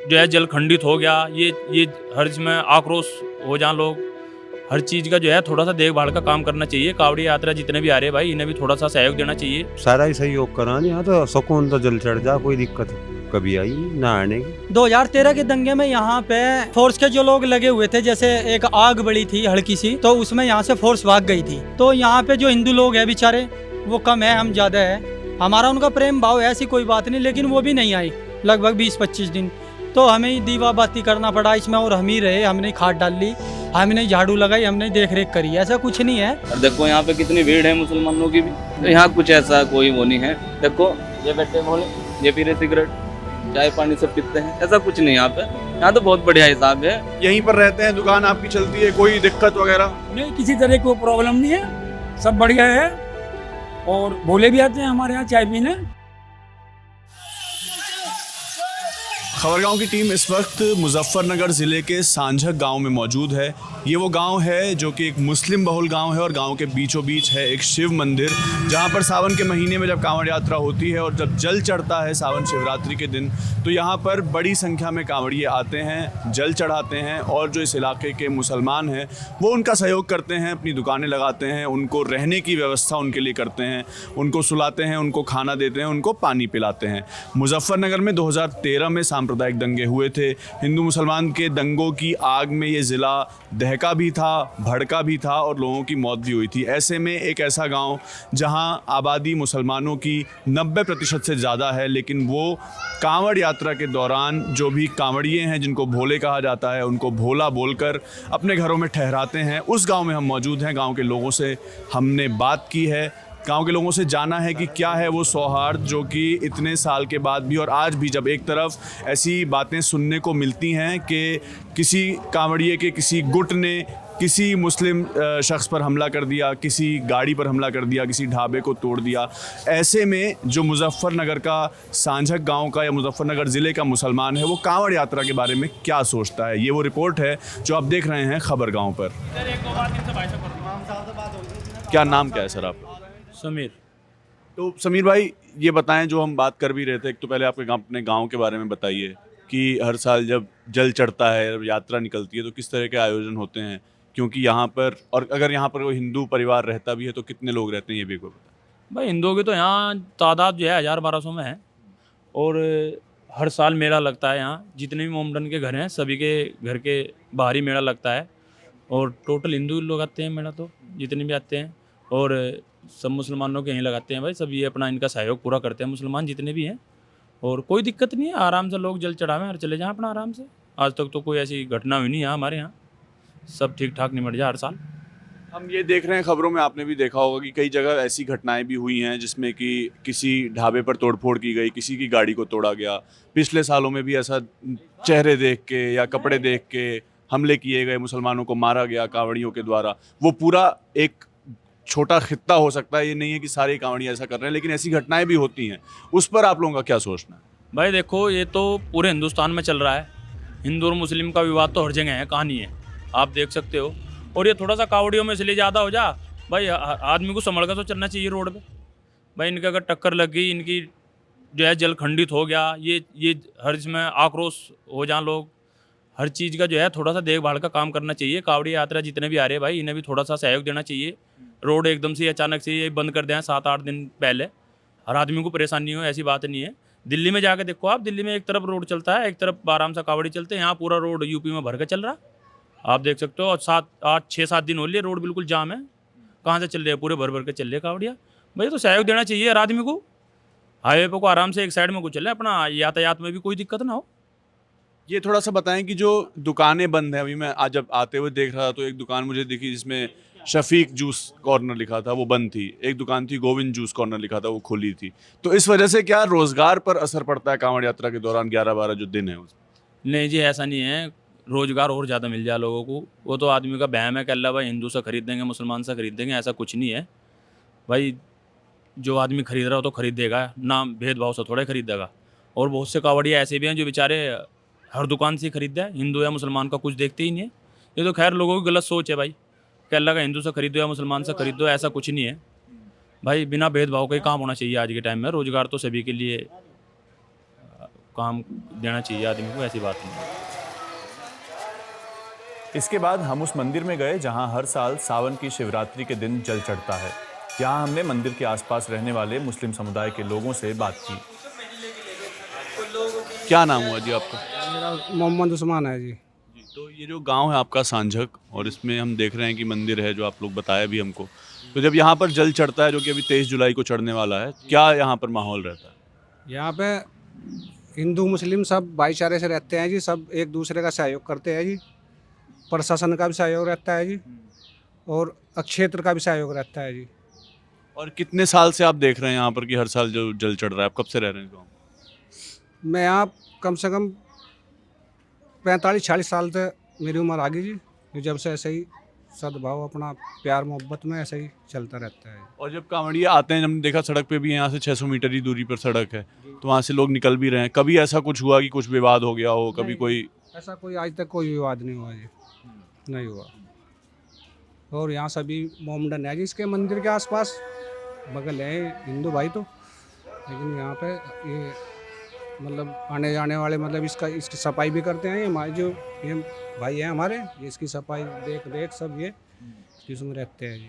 जो है जल खंडित हो गया, ये हर इसमें आक्रोश हो जाए लोग, हर चीज़ का जो है थोड़ा सा देखभाल का काम करना चाहिए। कावड़ी यात्रा जितने भी आ रहे हैं भाई, इन्हें भी थोड़ा सा सहयोग देना चाहिए। सारा ही सहयोग करा यहाँ तो सुकून तो जल चढ़ जा, कोई दिक्कत कभी आई नहीं नहाने की। 2013 के दंगे में यहाँ पे फोर्स के जो लोग लगे हुए थे, जैसे एक आग बड़ी थी हल्की सी, तो उसमें यहाँ से फोर्स भाग गई थी। तो यहाँ पे जो हिंदू लोग हैं बेचारे, वो कम है, हम ज्यादा है। हमारा उनका प्रेम भाव है, ऐसी कोई बात नहीं, लेकिन वो भी नहीं आई लगभग 20-25 दिन। तो हमें ही दीवा बाती करना पड़ा इसमें, और हम ही रहे, हमने खाद डाल ली, हमने झाड़ू लगाई, हमने देख रेख करी, ऐसा कुछ नहीं है। और देखो यहाँ पे कितनी भीड़ है मुसलमानों की भी, तो यहाँ कुछ ऐसा कोई वो नहीं है। देखो ये बैठे बोले, ये पी रहे सिगरेट, चाय पानी सब पीते हैं, ऐसा कुछ नहीं यहाँ पे। यहाँ तो बहुत बढ़िया हिसाब है। यहीं पर रहते हैं, दुकान आपकी चलती है, कोई दिक्कत वगैरह नहीं, किसी तरह की प्रॉब्लम नहीं है, सब बढ़िया है। और भोले भी आते हैं हमारे यहाँ चाय पीने। खबरगांव की टीम इस वक्त मुजफ्फरनगर ज़िले के सांझक गांव में मौजूद है। ये वो गांव है जो कि एक मुस्लिम बहुल गांव है और गांव के बीचों बीच है एक शिव मंदिर, जहां पर सावन के महीने में जब कांवड़ यात्रा होती है और जब जल चढ़ता है सावन शिवरात्रि के दिन, तो यहाँ पर बड़ी संख्या में कांवड़िए आते हैं, जल चढ़ाते हैं। और जो इस इलाके के मुसलमान हैं वो उनका सहयोग करते हैं, अपनी दुकानें लगाते हैं, उनको रहने की व्यवस्था उनके लिए करते हैं, उनको सुलाते हैं, उनको खाना देते हैं, उनको पानी पिलाते हैं। मुजफ्फरनगर में 2013 में सांप्रदायिक दंगे हुए थे। हिंदू मुसलमान के दंगों की आग में ये ज़िला दहका भी था, भड़का भी था और लोगों की मौत भी हुई थी। ऐसे में एक ऐसा गांव जहां आबादी मुसलमानों की 90% से ज़्यादा है, लेकिन वो कांवड़ यात्रा के दौरान जो भी कांवड़िए हैं, जिनको भोले कहा जाता है, उनको भोला बोलकर अपने घरों में ठहराते हैं। उस गांव में हम मौजूद हैं। गांव के लोगों से हमने बात की है, गांव के लोगों से जाना है कि क्या है वो सौहार्द जो कि इतने साल के बाद भी और आज भी, जब एक तरफ ऐसी बातें सुनने को मिलती हैं कि किसी कांवड़िए के किसी गुट ने किसी मुस्लिम शख्स पर हमला कर दिया, किसी गाड़ी पर हमला कर दिया, किसी ढाबे को तोड़ दिया। ऐसे में जो मुजफ्फरनगर का सांझक गांव का या मुजफ्फरनगर ज़िले का मुसलमान है, वो कांवड़ यात्रा के बारे में क्या सोचता है, ये वो रिपोर्ट है जो आप देख रहे हैं खबरगांव पर। क्या नाम क्या है सर आपका? समीर। तो समीर भाई ये बताएं, जो हम बात कर भी रहे थे, एक तो पहले आपके अपने गांव के बारे में बताइए कि हर साल जब जल चढ़ता है, जब यात्रा निकलती है, तो किस तरह के आयोजन होते हैं, क्योंकि यहाँ पर, और अगर यहाँ पर कोई हिंदू परिवार रहता भी है तो कितने लोग रहते हैं, ये भी एक बार बताएं। भाई हिंदुओं की तो यहाँ तादाद जो है 1000-1200 में है, और हर साल मेला लगता है यहाँ। जितने भी मोमडन के घर हैं सभी के घर के बाहर ही मेला लगता है, और टोटल हिंदू लोग आते हैं मेला, तो जितने भी आते हैं, और सब मुसलमानों के यहीं लगाते हैं भाई। सब ये अपना इनका सहयोग पूरा करते हैं मुसलमान जितने भी हैं, और कोई दिक्कत नहीं है, आराम से लोग जल चढ़ावें और चले जाएं अपना आराम से। आज तक तो कोई ऐसी घटना हुई नहीं है हमारे यहाँ, सब ठीक ठाक निमट जाए हर साल। हम ये देख रहे हैं, खबरों में आपने भी देखा होगा कि कई जगह ऐसी घटनाएं भी हुई हैं जिसमें कि किसी ढाबे पर तोड़फोड़ की गई, किसी की गाड़ी को तोड़ा गया। पिछले सालों में भी ऐसा चेहरे देख के या कपड़े देख के हमले किए गए, मुसलमानों को मारा गया कांवड़ियों के द्वारा। वो पूरा एक छोटा खित्ता हो सकता है, ये नहीं है कि सारे कांवड़िए ऐसा कर रहे हैं, लेकिन ऐसी घटनाएं भी होती हैं। उस पर आप लोगों का क्या सोचना है? भाई देखो, ये तो पूरे हिंदुस्तान में चल रहा है, हिंदू और मुस्लिम का विवाद तो हर जगह है, कहानी है, आप देख सकते हो। और ये थोड़ा सा कावड़ियों में इसलिए ज़्यादा हो जा भाई, आदमी को संभल कर तो चलना चाहिए रोड पे भाई। इनके अगर टक्कर लग गई, इनकी जो है जल खंडित हो गया, ये हर इसमें आक्रोश हो जाए लोग, हर चीज़ का जो है थोड़ा सा देखभाल का काम करना चाहिए। कावड़ी यात्रा जितने भी आ रहे हैं भाई, इन्हें भी थोड़ा सा सहयोग देना चाहिए। रोड एकदम से अचानक से ये बंद कर दें 7-8 दिन पहले, हर आदमी को परेशानी हो, ऐसी बात नहीं है। दिल्ली में जाके देखो आप, दिल्ली में एक तरफ रोड चलता है, एक तरफ आराम से कावड़ी चलते हैं। यहाँ पूरा रोड यूपी में भर के चल रहा, आप देख सकते हो। और 6-7 दिन हो लिए रोड बिल्कुल जाम है, कहाँ से चल रहे हैं, पूरे भर भर के चल रहे कावड़िया भाई। तो सहयोग देना चाहिए हर आदमी को, हाईवे पे को आराम से एक साइड में को चले, अपना यातायात में भी कोई दिक्कत ना हो। ये थोड़ा सा बताएं कि जो दुकानें बंद हैं, अभी मैं आज जब आते हुए देख रहा था तो एक दुकान मुझे दिखी जिसमें शफीक जूस कॉर्नर लिखा था, वो बंद थी। एक दुकान थी गोविंद जूस कॉर्नर लिखा था, वो खुली थी। तो इस वजह से क्या रोजगार पर असर पड़ता है कांवड़ यात्रा के दौरान 11-12 जो दिन है उसमें? नहीं जी, ऐसा नहीं है, रोजगार और ज़्यादा मिल जाए लोगों को। वो तो आदमी का बहम है कि अल्लाह भाई हिंदू से खरीद देंगे, मुसलमान से खरीद देंगे, ऐसा कुछ नहीं है भाई। जो आदमी खरीद रहा हो तो खरीदेगा ना, भेदभाव से थोड़ा खरीदेगा। और बहुत से कावड़िया ऐसे भी हैं जो बेचारे हर दुकान से खरीदते हैं, हिंदू या मुसलमान का कुछ देखते ही नहीं है। ये तो खैर लोगों की गलत सोच है भाई कि अल्लाह का हिंदू से खरीदो या मुसलमान से खरीदो, ऐसा कुछ नहीं है भाई। बिना भेदभाव का ही काम होना चाहिए आज के टाइम में। रोजगार तो सभी के लिए काम देना चाहिए आदमी को, ऐसी बात नहीं है। इसके बाद हम उस मंदिर में गए जहां हर साल सावन की शिवरात्रि के दिन जल चढ़ता है। यहाँ हमने मंदिर के आसपास रहने वाले मुस्लिम समुदाय के लोगों से बात की। क्या नाम हुआ जी आपका? मेरा मोहम्मद उस्मान है जी। तो ये जो गांव है आपका सांझक, और इसमें हम देख रहे हैं कि मंदिर है जो आप लोग बताया भी हमको, तो जब यहाँ पर जल चढ़ता है जो कि अभी 23 जुलाई को चढ़ने वाला है, क्या यहाँ पर माहौल रहता है? यहाँ पे हिंदू मुस्लिम सब भाईचारे से रहते हैं जी, सब एक दूसरे का सहयोग करते हैं जी। प्रशासन का भी सहयोग रहता है जी और क्षेत्र का भी सहयोग रहता है जी। और कितने साल से आप देख रहे हैं यहाँ पर कि हर साल जो जल चढ़ रहा है? आप कब से रह रहे हैं गाँव में? मैं यहाँ कम से कम 45-46 साल से मेरी उम्र आ गई जी। ये जब से ऐसे ही सद्भाव अपना प्यार मोहब्बत में ऐसे ही चलता रहता है। और जब कांवड़िया आते हैं, हमने देखा सड़क पे भी यहाँ से 600 मीटर ही दूरी पर सड़क है, तो वहाँ से लोग निकल भी रहे हैं। कभी ऐसा कुछ हुआ कि कुछ विवाद हो गया हो? कभी कोई ऐसा कोई आज तक कोई विवाद नहीं हुआ जी, नहीं हुआ। और यहाँ सभी मोमडन है जी, इसके मंदिर के आसपास बगल है हिंदू भाई तो, लेकिन यहाँ पे ये मतलब आने जाने वाले मतलब इसकी सफाई भी करते हैं। हमारे जो ये भाई हैं हमारे, ये इसकी सफाई देख रेख सब ये इसमें रहते हैं जी।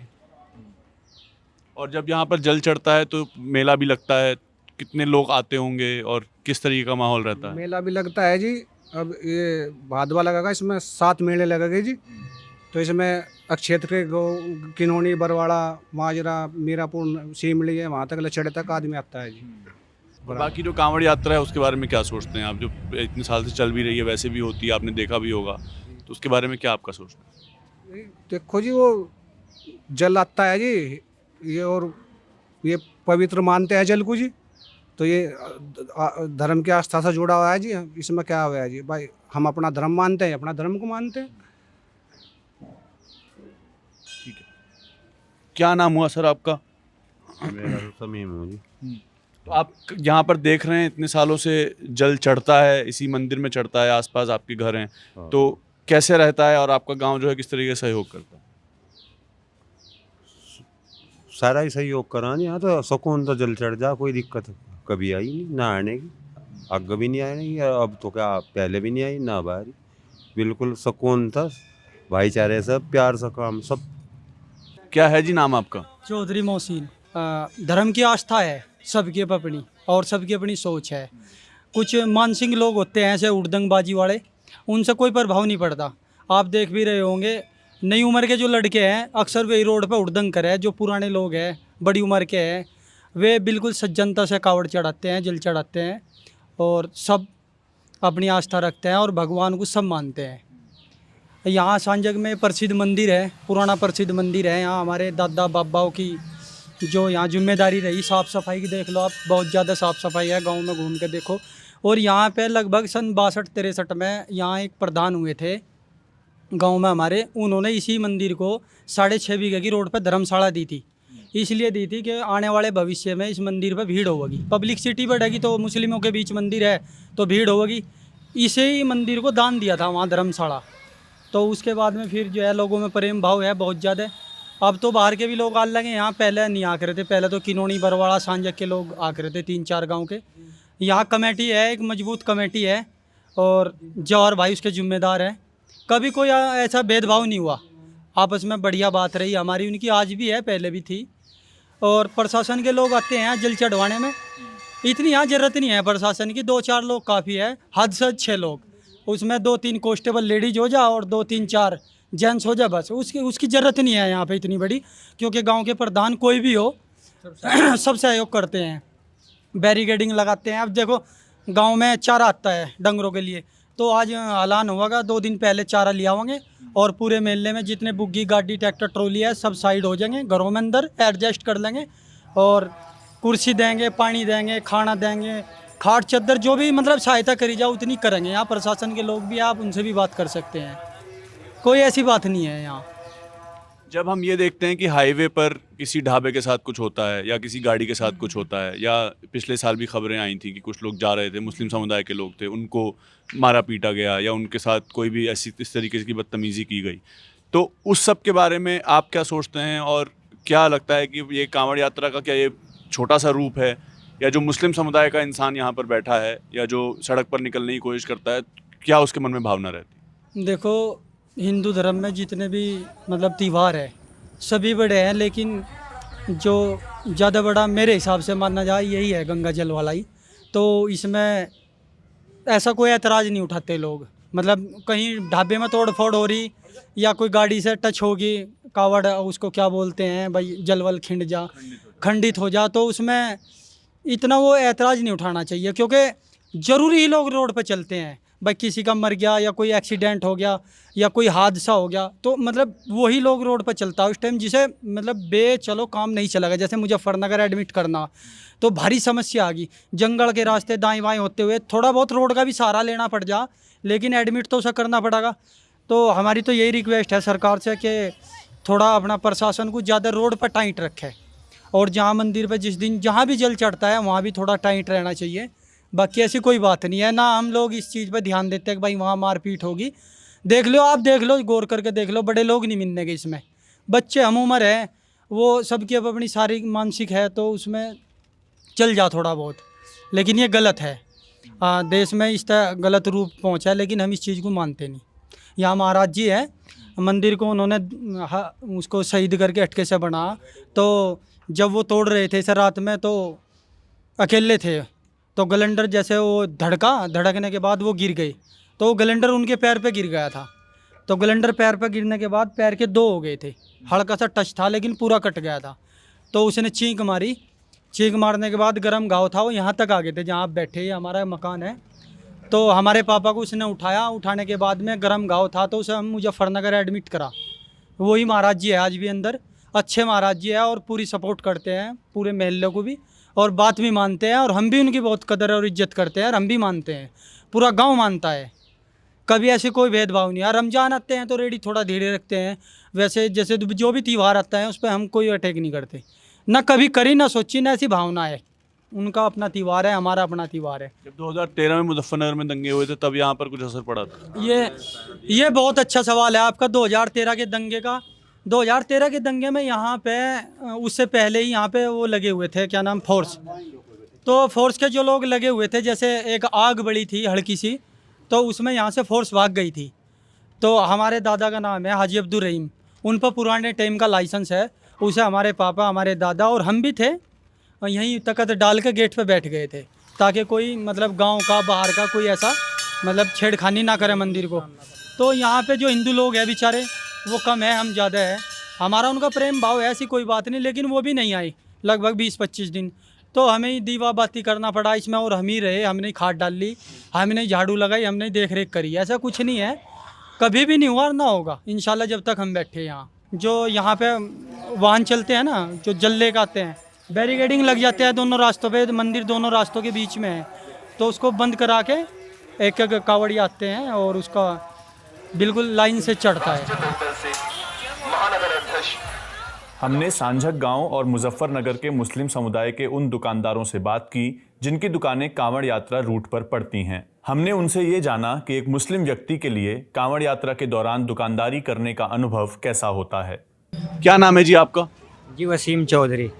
और जब यहाँ पर जल चढ़ता है तो मेला भी लगता है, कितने लोग आते होंगे और किस तरीके का माहौल रहता है? मेला भी लगता है जी। अब ये भादवा लगेगा, इसमें 7 मेले लगेंगे जी। तो इसमें क्षेत्र के किनौनी, बरवाड़ा, माजरा, मीरापुर, सीमली है, वहाँ तक लचड़े तक आदमी आता है जी। और बाकी जो कांवड़ यात्रा है उसके बारे में क्या सोचते हैं आप? जो इतने साल से चल भी रही है, वैसे भी होती है, आपने देखा भी होगा, तो उसके बारे में क्या आपका सोचना है? देखो जी, वो जल आता है जी, ये और ये पवित्र मानते हैं जल को जी। तो ये धर्म की आस्था से जुड़ा हुआ है जी। इसमें क्या हुआ है जी भाई, हम अपना धर्म मानते हैं, अपना धर्म को मानते हैं। ठीक है। क्या नाम हुआ सर आपका? मेरा तो समीम हूँ जी। तो आप यहाँ पर देख रहे हैं इतने सालों से जल चढ़ता है, इसी मंदिर में चढ़ता है, आसपास आपके घर हैं, तो कैसे रहता है और आपका गांव जो है किस तरीके से सहयोग करता है? सारा ही सहयोग करा नहीं, यहाँ तो सुकून तो जल चढ़ जा, कोई दिक्कत कभी आई नहीं नहाने की। आग भी नहीं आई, अब तो क्या पहले भी नहीं आई ना बारी। बिल्कुल सुकून था, भाईचारे से, प्यार से काम सब। क्या है जी नाम आपका? चौधरी मोहसिन। धर्म की आस्था है सबकी अपनी, और सबकी अपनी सोच है। कुछ मानसिक लोग होते हैं ऐसे उड़दंगबाजी वाले, उनसे कोई प्रभाव नहीं पड़ता। आप देख भी रहे होंगे नई उम्र के जो लड़के हैं अक्सर वे रोड पर उड़दंग करे। जो पुराने लोग हैं, बड़ी उम्र के हैं, वे बिल्कुल सज्जनता से कावड़ चढ़ाते हैं, जल चढ़ाते हैं, और सब अपनी आस्था रखते हैं और भगवान को सब मानते हैं। यहाँ सांजग में प्रसिद्ध मंदिर है, पुराना प्रसिद्ध मंदिर है। यहाँ हमारे दादा बाबाओं की जो यहाँ जिम्मेदारी रही, साफ़ सफाई की देख लो आप, बहुत ज़्यादा साफ़ सफाई है, गांव में घूम के देखो। और यहाँ पे लगभग सन 62-63 में यहाँ एक प्रधान हुए थे गांव में हमारे, उन्होंने इसी मंदिर को 6.5 बीघे की रोड पर धर्मशाला दी थी। इसलिए दी थी कि आने वाले भविष्य में इस मंदिर पर भीड़ होगी, पब्लिकसिटी बढ़ेगी, तो मुस्लिमों के बीच मंदिर है तो भीड़ होगी। इसे ही मंदिर को दान दिया था वहाँ धर्मशाला। तो उसके बाद में फिर जो है लोगों में प्रेम भाव है बहुत ज़्यादा। अब तो बाहर के भी लोग आने लगे यहाँ, पहले नहीं आ रहे थे। पहले तो किनौनी, बरवाड़ा, सांजक के लोग आ रहे थे, 3-4 गांव के। यहाँ कमेटी है, एक मजबूत कमेटी है, और जवाहर भाई उसके जिम्मेदार हैं। कभी कोई ऐसा भेदभाव नहीं हुआ, आपस में बढ़िया बात रही हमारी उनकी, आज भी है, पहले भी थी। और प्रशासन के लोग आते हैं यहाँ जल चढ़वाने में, इतनी यहाँ ज़रूरत नहीं है प्रशासन की, 2-4 लोग काफ़ी है, हद से 6 लोग, उसमें 2-3 कांस्टेबल लेडीज हो जा और 2-3-4 जेंट्स हो जाए, बस। उसकी ज़रूरत नहीं है यहाँ पे इतनी बड़ी, क्योंकि गांव के प्रधान कोई भी हो सब सहयोग करते हैं, बैरिकेडिंग लगाते हैं। अब देखो गांव में चारा आता है डंगरों के लिए, तो आज ऐलान होगा 2 दिन पहले चारा लिया होंगे, और पूरे मेले में जितने बुग्गी, गाड़ी, ट्रैक्टर, ट्रॉली है सब साइड हो जाएंगे, घरों में अंदर एडजस्ट कर लेंगे, और कुर्सी देंगे, पानी देंगे, खाना देंगे, खाट चद्दर, जो भी मतलब सहायता करी जाए उतनी करेंगे। यहाँ प्रशासन के लोग भी, आप उनसे भी बात कर सकते हैं, कोई ऐसी बात नहीं है यहाँ। जब हम ये देखते हैं कि हाईवे पर किसी ढाबे के साथ कुछ होता है या किसी गाड़ी के साथ कुछ होता है, या पिछले साल भी खबरें आई थी कि कुछ लोग जा रहे थे, मुस्लिम समुदाय के लोग थे, उनको मारा पीटा गया या उनके साथ कोई भी ऐसी इस तरीके की बदतमीज़ी की गई, तो उस सब के बारे में आप क्या सोचते हैं? और क्या लगता है कि ये कांवड़ यात्रा का क्या ये छोटा सा रूप है, या जो मुस्लिम समुदाय का इंसान यहाँ पर बैठा है या जो सड़क पर निकलने की कोशिश करता है, क्या उसके मन में भावना रहती देखो, हिंदू धर्म में जितने भी मतलब त्यौहार है सभी बड़े हैं, लेकिन जो ज़्यादा बड़ा मेरे हिसाब से माना जाए यही है गंगा जल वाला ही। तो इसमें ऐसा कोई एतराज़ नहीं उठाते लोग, मतलब कहीं ढाबे में तोड़ फोड़ हो रही या कोई गाड़ी से टच होगी, कावड़ उसको क्या बोलते हैं भाई, जलवल खंडित हो जा, तो उसमें इतना वो एतराज़ नहीं उठाना चाहिए, क्योंकि ज़रूरी ही लोग रोड पे चलते हैं भाई, किसी का मर गया या कोई एक्सीडेंट हो गया या कोई हादसा हो गया तो मतलब वही लोग रोड पर चलता है उस टाइम, जिसे मतलब चलो काम नहीं चलेगा। जैसे मुजफ्फरनगर एडमिट करना तो भारी समस्या आ गई, जंगल के रास्ते दाएं बाएं होते हुए थोड़ा बहुत रोड का भी सहारा लेना पड़ जा, लेकिन एडमिट तो उसे करना पड़ेगा। तो हमारी तो यही रिक्वेस्ट है सरकार से कि थोड़ा अपना प्रशासन को ज़्यादा रोड पर टाइट रखे, और जहाँ मंदिर पर जिस दिन जहाँ भी जल चढ़ता है वहाँ भी थोड़ा टाइट रहना चाहिए। बाकी ऐसी कोई बात नहीं है, ना हम लोग इस चीज़ पर ध्यान देते हैं कि भाई वहाँ मारपीट होगी। देख लो, आप देख लो, गौर करके देख लो, बड़े लोग नहीं मिलने के इसमें, बच्चे हम उम्र है, वो सबकी अब अपनी शारीरिक मानसिक है, तो उसमें चल जा थोड़ा बहुत, लेकिन ये गलत है। देश में इस तरह गलत रूप पहुँचा है, लेकिन हम इस चीज़ को मानते नहीं। यहाँ महाराज जी है, मंदिर को उन्होंने उसको शहीद करके अटके से बना, तो जब वो तोड़ रहे थे इसे रात में तो अकेले थे, तो गलेंडर जैसे वो धड़कने के बाद वो गिर गई, तो वो गलेंडर उनके पैर पे गिर गया था, तो गलेंडर पैर पे गिरने के बाद पैर के 2 हो गए थे, हल्का सा टच था लेकिन पूरा कट गया था। तो उसने चीख मारी, चीख मारने के बाद गर्म घाव था, वो यहाँ तक आ गए थे जहाँ आप बैठे, ये हमारा मकान है। तो हमारे पापा को उसने उठाया, उठाने के बाद में गर्म घाव था तो उसे हम मुजफ्फरनगर एडमिट करा। वही महाराज जी है आज भी अंदर, अच्छे महाराज जी है और पूरी सपोर्ट करते हैं पूरे महल्ले को भी, और बात भी मानते हैं, और हम भी उनकी बहुत कदर और इज्जत करते हैं, और हम भी मानते हैं, पूरा गांव मानता है, कभी ऐसे कोई भेदभाव नहीं है। रमज़ान आते हैं तो रेडी थोड़ा धीरे रखते हैं, वैसे जैसे जो भी त्यौहार आता है उस पर हम कोई अटैक नहीं करते, ना कभी करी ना सोची, ना ऐसी भावना है। उनका अपना त्यौहार है, हमारा अपना त्यौहार है। जब 2013 में मुजफ्फरनगर में दंगे हुए थे तब यहाँ पर कुछ असर पड़ा था? ये बहुत अच्छा सवाल है आपका। 2013 के दंगे का, 2013 के दंगे में यहाँ पे उससे पहले ही यहाँ पे वो लगे हुए थे, क्या नाम, फोर्स। तो फोर्स के जो लोग लगे हुए थे, जैसे एक आग बड़ी थी हल्की सी, तो उसमें यहाँ से फोर्स भाग गई थी। तो हमारे दादा का नाम है हाजी अब्दुल रहीम, उन पर पुराने टाइम का लाइसेंस है, उसे हमारे पापा, हमारे दादा और हम भी थे, यहीं तकत डाल के गेट पे बैठ गए थे, ताकि कोई मतलब गांव का बाहर का कोई ऐसा मतलब छेड़खानी ना करे मंदिर को। तो यहाँ पे जो हिंदू लोग हैं बेचारे वो कम है, हम ज़्यादा है, हमारा उनका प्रेम भाव है, ऐसी कोई बात नहीं, लेकिन वो भी नहीं आई लगभग 20-25 दिन, तो हमें ही दीवा बाती करना पड़ा इसमें, और हम ही रहे, हमने खाद डाल ली, हमने झाड़ू लगाई, हमने देख रेख करी, ऐसा कुछ नहीं है, कभी भी नहीं हुआ और ना होगा इंशाल्लाह जब तक हम बैठे यहाँ। जो यहाँ पे वाहन चलते हैं ना, जो जल लेकर आते हैं, बैरिकेडिंग लग जाते हैं दोनों रास्तों पे, मंदिर दोनों रास्तों के बीच में है, तो उसको बंद करा के एक एक कावड़ी आते हैं और उसका बिल्कुल लाइन से चढ़ता है। हमने सांझक गांव और मुजफ्फरनगर के मुस्लिम समुदाय के उन दुकानदारों से बात की जिनकी दुकानें कांवड़ यात्रा रूट पर पड़ती हैं। हमने उनसे ये जाना कि एक मुस्लिम व्यक्ति के लिए कांवड़ यात्रा के दौरान दुकानदारी करने का अनुभव कैसा होता है। क्या नाम है जी आपका? जी वसीम चौधरी।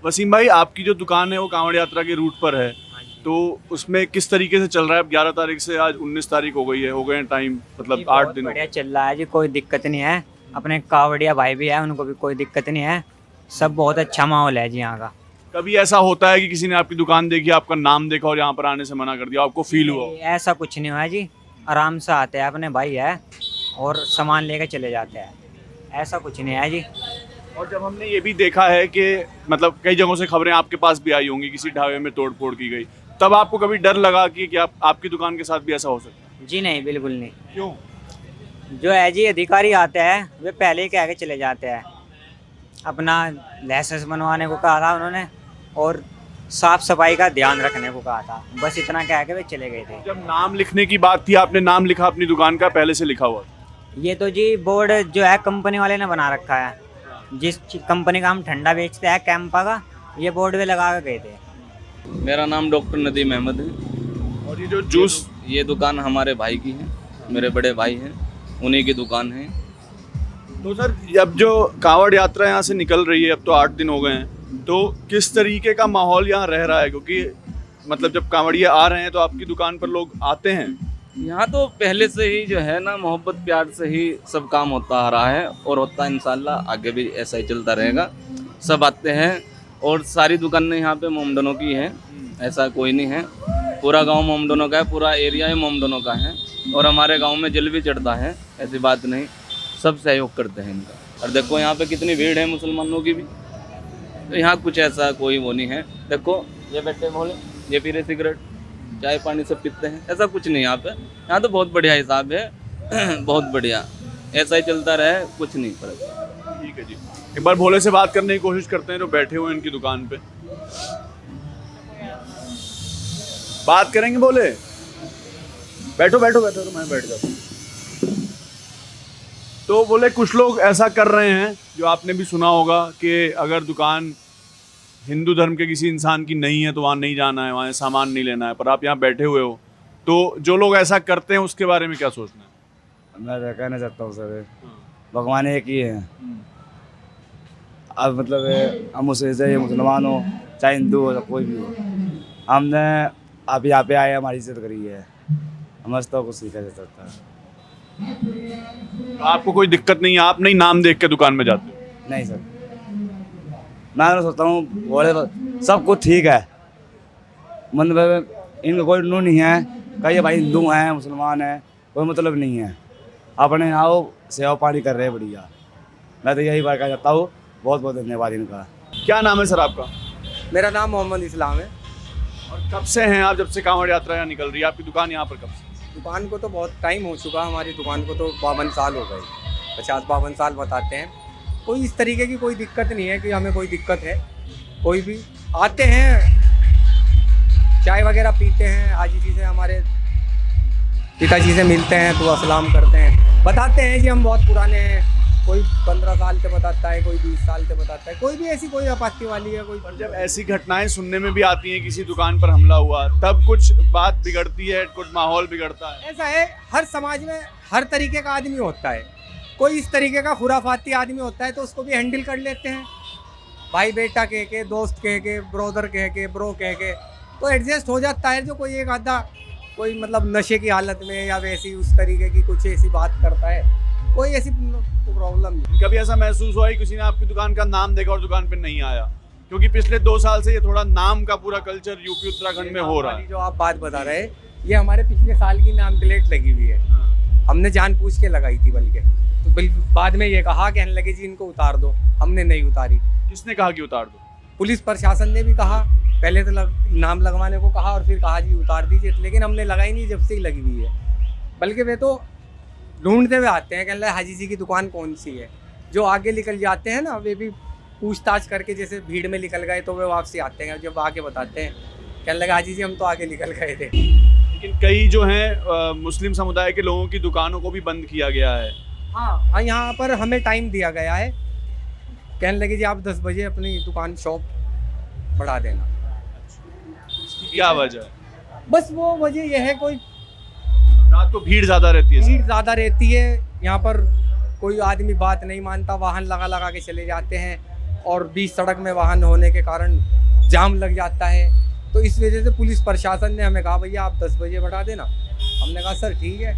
वसीम भाई, आपकी जो दुकान है वो कांवड़ यात्रा के रूट पर है, तो उसमें किस तरीके से चल रहा है? 11 तारीख से आज 19 तारीख हो गई है, हो गए हैं टाइम, मतलब 8 दिन। बढ़िया चल रहा है जी, कोई दिक्कत नहीं है, अपने कावड़िया भाई भी है, उनको भी कोई दिक्कत नहीं है, सब बहुत अच्छा माहौल है जी यहाँ का। कभी ऐसा होता है कि किसी ने आपकी दुकान देखी, आपका नाम देखा और यहाँ पर आने से मना कर दिया, आपको फील हुआ? ऐसा कुछ नहीं हुआ जी, आराम से आते हैं, अपने भाई है और सामान लेकर चले जाते हैं, ऐसा कुछ नहीं है जी। और जब हमने ये भी देखा है कि मतलब कई जगहों से खबरें आपके पास भी आई होंगी, किसी ढाबे में तोड़ फोड़ की गई, तब आपको कभी डर लगा कि आपकी दुकान के साथ भी ऐसा हो सकता है? जी नहीं, बिल्कुल नहीं। क्यों? जो है जी अधिकारी आते हैं वे पहले ही कह के चले जाते हैं, अपना लाइसेंस बनवाने को कहा था उन्होंने और साफ सफाई का ध्यान रखने को कहा था, बस इतना कह के वे चले गए थे। जब नाम लिखने की बात थी, आपने नाम लिखा अपनी दुकान का, पहले से लिखा हुआ? ये तो जी बोर्ड जो है कंपनी वाले ने बना रखा है, जिस कंपनी का हम ठंडा बेचते हैं कैंपा का, ये बोर्ड पे लगा के गए थे। मेरा नाम डॉक्टर नदीम अहमद है। और ये जो जूस, ये दुकान हमारे भाई की है, मेरे बड़े भाई हैं, उन्हीं की दुकान है। तो सर अब जो कांवड़ यात्रा यहाँ से निकल रही है, अब तो 8 दिन हो गए हैं, तो किस तरीके का माहौल यहाँ रह रहा है, क्योंकि मतलब जब कांवड़िया आ रहे हैं तो आपकी दुकान पर लोग आते हैं? यहाँ तो पहले से ही जो है ना मोहब्बत प्यार से ही सब काम होता आ रहा है और होता है, इंशाल्लाह आगे भी ऐसा ही चलता रहेगा। सब आते हैं और सारी दुकानें यहाँ पे मोमडनों की है, ऐसा कोई नहीं है। पूरा गांव मोमडनों का है, पूरा एरिया ही मोमडनों का है और हमारे गांव में जल भी चढ़ता है, ऐसी बात नहीं। सब सहयोग करते हैं इनका। और देखो यहाँ पे कितनी भीड़ है मुसलमानों की भी, तो यहाँ कुछ ऐसा कोई वो नहीं है। देखो ये बैठे मोहल्ले, ये पी रहे सिगरेट, चाय पानी सब पीते हैं, ऐसा कुछ नहीं यहाँ पे। यहाँ तो बहुत बढ़िया हिसाब है बहुत बढ़िया, ऐसा ही चलता रहे, कुछ नहीं फर्क। ठीक है जी, एक बार भोले से बात करने की कोशिश करते हैं जो बैठे हुए हैं इनकी दुकान पे। बात करेंगे भोले? बैठो बैठो बैठो, तो मैं बैठ जाता हूँ। तो बोले कुछ लोग ऐसा कर रहे हैं जो आपने भी सुना होगा कि अगर दुकान हिंदू धर्म के किसी इंसान की नहीं है तो वहाँ नहीं जाना है, वहाँ सामान नहीं लेना है, पर आप यहाँ बैठे हुए हो, तो जो लोग ऐसा करते हैं उसके बारे में क्या सोचना है? मैं तो कहना चाहता हूँ सर, भगवान एक ही है। अब मतलब हम उसे चाहे मुसलमान हो चाहे हिंदू हो, कोई भी हो, हमने आप यहाँ पे आए, हमारी इज्जत करी है, हम तो कुछ सीखा जा सकता है। आपको कोई दिक्कत नहीं है, आप नहीं नाम देख के दुकान में जाते हो? नहीं सर, मैं तो सोचता हूँ बोले सब कुछ ठीक है, मतलब इनका कोई नू नहीं है, कहीं भाई हिंदू हैं मुसलमान हैं, कोई मतलब नहीं है, अपने आओ सेवा पानी कर रहे हैं बढ़िया। मैं तो यही बात कहना चाहता हूँ, बहुत बहुत धन्यवाद इनका। क्या नाम है सर आपका? मेरा नाम मोहम्मद इस्लाम है। और कब से हैं आप, जब से कांवड़ यात्रा यहाँ निकल रही है? आपकी दुकान यहाँ पर कब से? दुकान को तो बहुत टाइम हो चुका, हमारी दुकान को तो 52 साल हो गए, 50-52 साल बताते हैं। कोई इस तरीके की कोई दिक्कत नहीं है कि हमें कोई दिक्कत है। कोई भी आते हैं, चाय वगैरह पीते हैं, हाजी जी से, हमारे पिताजी से मिलते हैं, दुआ सलाम करते हैं, बताते हैं कि हम बहुत पुराने हैं। कोई 15 साल से बताता है, कोई 20 साल से बताता है, कोई भी ऐसी कोई आपत्ति वाली है कोई। और जब ऐसी घटनाएं सुनने में भी आती हैं, किसी दुकान पर हमला हुआ, तब कुछ बात बिगड़ती है, कुछ माहौल बिगड़ता है? ऐसा है, हर समाज में हर तरीके का आदमी होता है। कोई इस तरीके का खुराफाती आदमी होता है तो उसको भी हैंडल कर लेते हैं, भाई बेटा कह के, दोस्त कह के, ब्रोदर कह के, ब्रो कह के, तो एडजस्ट हो जाता है। जो कोई एक आधा कोई मतलब नशे की हालत में या वैसी उस तरीके की कुछ ऐसी बात करता है, कोई ऐसी प्रॉब्लम नहीं। कभी ऐसा महसूस हुआ है किसी ने आपकी दुकान का नाम देखा और दुकान पे नहीं आया? क्योंकि पिछले 2 साल से ये थोड़ा नाम का पूरा कल्चर यूपी उत्तराखंड में हो रहा है। जो आप बात बता रहे हैं, ये हमारे पिछले साल की नाम प्लेट लगी हुई है, हमने जानबूझ के लगाई थी, बल्कि तो बाद में ये कहा कहने लगे जी इनको उतार दो, हमने नहीं उतारी। किसने कहा कि उतार दो? पुलिस प्रशासन ने भी कहा, पहले तो नाम लगवाने को कहा और फिर कहा जी उतार दीजिए, लेकिन हमने लगाई नहीं, जब से ही लगी हुई है। बल्कि वे तो ढूंढते हुए आते हैं, कहने लगे हाजी जी की दुकान कौन सी है। जो आगे निकल जाते हैं ना, वे भी पूछताछ करके, जैसे भीड़ में निकल गए तो वे वापसी आते हैं, जब आके बताते हैं, कहने लगे हाजी जी हम तो आगे निकल गए थे। लेकिन कई जो हैं मुस्लिम समुदाय के लोगों की दुकानों को भी बंद किया गया है। हाँ, यहाँ पर हमें टाइम दिया गया है, कहने लगे जी आप 10 बजे अपनी दुकान शॉप बढ़ा देना। क्या वजह है? बस वो वजह यह है, कोई रात को भीड़ ज़्यादा रहती है। भीड़ ज़्यादा रहती है यहाँ पर, कोई आदमी बात नहीं मानता, वाहन लगा लगा के चले जाते हैं और बीच सड़क में वाहन होने के कारण जाम लग जाता है। तो इस वजह से पुलिस प्रशासन ने हमें कहा भैया आप 10 बजे बढ़ा देना। हमने कहा सर ठीक है।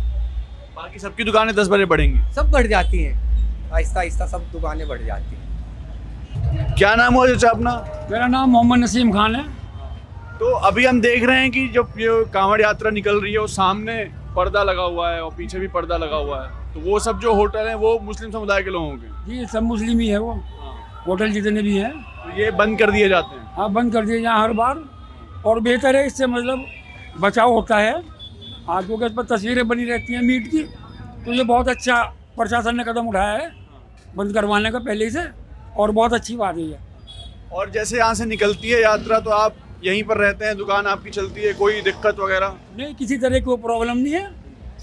बाकी सबकी दुकानें 10 बजे बढ़ेंगी? सब बढ़ जाती हैं, आहिस्ता आहिस्ता सब दुकानें बढ़ जाती हैं। क्या नाम हुआ चाचा अपना? मेरा नाम मोहम्मद नसीम खान है। तो अभी हम देख रहे हैं कि जब ये कांवड़ यात्रा निकल रही है, वो सामने पर्दा लगा हुआ है और पीछे भी पर्दा लगा हुआ है, तो वो सब जो होटल हैं वो मुस्लिम समुदाय के लोगों के? जी सब मुस्लिम ही है, वो होटल जितने भी हैं तो ये बंद कर दिए जाते हैं? हाँ बंद कर दिए यहाँ हर बार, और बेहतर है, इससे मतलब बचाव होता है। आगे के पर तस्वीरें बनी रहती हैं मीट की, तो ये बहुत अच्छा प्रशासन ने कदम उठाया है बंद करवाने का पहले से, और बहुत अच्छी बात है ये। और जैसे यहाँ से निकलती है यात्रा तो आप यहीं पर रहते हैं, दुकान आपकी चलती है, कोई दिक्कत वगैरह? नहीं, किसी तरह की कोई प्रॉब्लम नहीं है,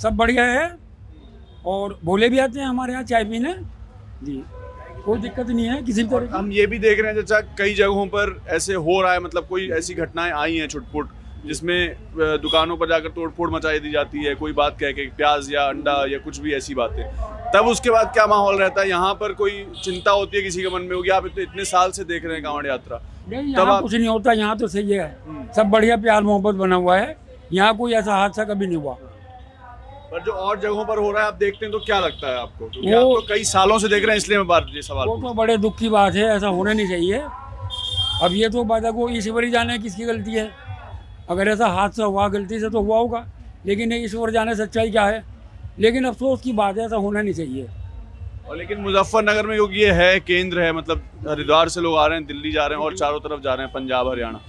सब बढ़िया है। और भोले भी आते हैं हमारे यहाँ चाय पीने जी, कोई दिक्कत नहीं है किसी भी तरह। हम ये भी देख रहे हैं चाचा, कई जगहों पर ऐसे हो रहा है, मतलब कोई ऐसी घटनाएं आई हैं छुटपुट जिसमें दुकानों पर जाकर तोड़फोड़ मचाई दी जाती है, कोई बात कह के प्याज या अंडा या कुछ भी ऐसी बातें, तब उसके बाद क्या माहौल रहता है? यहाँ पर कोई चिंता होती है किसी के मन में होगी? आप इतने साल से देख रहे हैं कांवड़ यात्रा, नहीं, तब यहाँ आप कुछ नहीं होता, यहाँ तो सही है, सब बढ़िया प्यार मोहब्बत बना हुआ है, यहाँ कोई ऐसा हादसा कभी नहीं हुआ। पर जो और जगहों पर हो रहा है आप देखते हैं तो क्या लगता है आपको? क्योंकि वो- आप तो कई सालों से देख रहे हैं, इसलिए मैं बात ये सवाल वो तो बड़े दुख की बात है, ऐसा होना नहीं चाहिए। अब ये तो बात है, को ईश्वर ही जाने किसकी गलती है। अगर ऐसा हादसा हुआ गलती से तो हुआ होगा, लेकिन ये ईश्वर जाने सच्चाई क्या है। लेकिन अफसोस की बात है, ऐसा होना नहीं चाहिए। और लेकिन मुजफ्फरनगर में क्योंकि ये है केंद्र है, मतलब हरिद्वार से लोग आ रहे हैं, दिल्ली जा रहे हैं और चारों तरफ जा रहे हैं, पंजाब हरियाणा,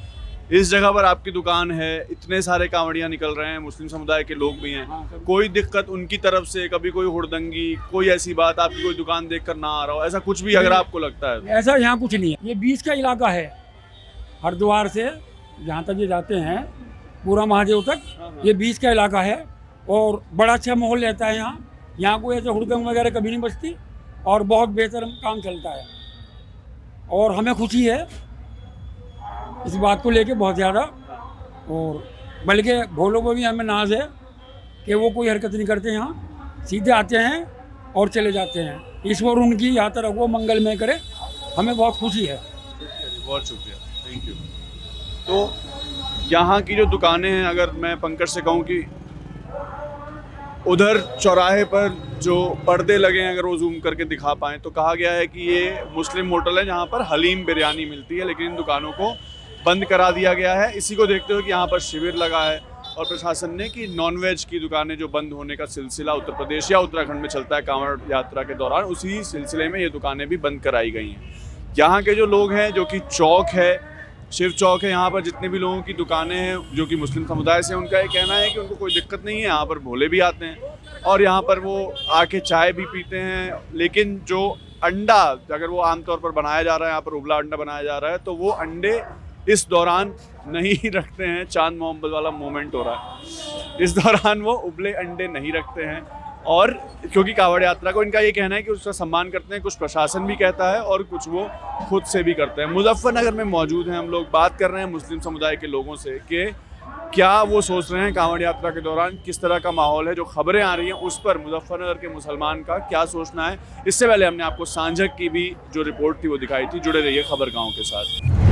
इस जगह पर आपकी दुकान है, इतने सारे कांवड़ियाँ निकल रहे हैं, मुस्लिम समुदाय के लोग भी हैं, कोई दिक्कत उनकी तरफ से, कभी कोई हुड़दंगी, कोई ऐसी बात आपकी कोई दुकान देखकर ना आ रहा हो, ऐसा कुछ भी अगर आपको लगता है? ऐसा यहाँ कुछ नहीं है। ये बीच का इलाका है, हरिद्वार से जहाँ तक ये जाते हैं पूरा महादेव तक, ये बीच का इलाका है और बड़ा अच्छा माहौल रहता है यहाँ। यहाँ कोई ऐसे हुड़दंग वगैरह कभी नहीं बचती और बहुत बेहतर काम चलता है और हमें खुशी है इस बात को लेके बहुत ज़्यादा। और बल्कि भोलों को भी हमें नाज है कि वो कोई हरकत नहीं करते, यहाँ सीधे आते हैं और चले जाते हैं। ईश्वर उनकी यात्रा को मंगलमय करे, हमें बहुत खुशी है। बहुत शुक्रिया, थैंक यू। तो यहाँ की जो दुकानें हैं, अगर मैं पंकज से कहूँ कि उधर चौराहे पर जो पर्दे लगे हैं, अगर वो जूम करके दिखा पाएँ, तो कहा गया है कि ये मुस्लिम होटल है जहाँ पर हलीम बिरयानी मिलती है, लेकिन इन दुकानों को बंद करा दिया गया है। इसी को देखते हुए कि यहाँ पर शिविर लगा है और प्रशासन ने कि नॉनवेज की दुकानें जो बंद होने का सिलसिला उत्तर प्रदेश या उत्तराखंड में चलता है कांवड़ यात्रा के दौरान, उसी सिलसिले में ये दुकानें भी बंद कराई गई हैं। यहाँ के जो लोग हैं, जो कि चौक है, शिव चौक है, यहाँ पर जितने भी लोगों की दुकानें हैं जो कि मुस्लिम समुदाय से, उनका ये कहना है कि उनको कोई दिक्कत नहीं है, यहाँ पर भोले भी आते हैं और यहाँ पर वो आके चाय भी पीते हैं। लेकिन जो अंडा, अगर वो आमतौर पर बनाया जा रहा है, यहाँ पर उबला अंडा बनाया जा रहा है, तो वो अंडे इस दौरान नहीं रखते हैं। चांद मोहम्मद वाला मोमेंट हो रहा है, इस दौरान वो उबले अंडे नहीं रखते हैं। और क्योंकि कांवड़ यात्रा को इनका ये कहना है कि उसका सम्मान करते हैं, कुछ प्रशासन भी कहता है और कुछ वो खुद से भी करते हैं। मुजफ्फरनगर में मौजूद हैं हम लोग, बात कर रहे हैं मुस्लिम समुदाय के लोगों से कि क्या वो सोच रहे हैं कांवड़ यात्रा के दौरान, किस तरह का माहौल है, जो खबरें आ रही हैं उस पर मुजफ्फरनगर के मुसलमान का क्या सोचना है। इससे पहले हमने आपको सांझक की भी जो रिपोर्ट थी वो दिखाई थी। जुड़े रहिए खबर गाँव के साथ।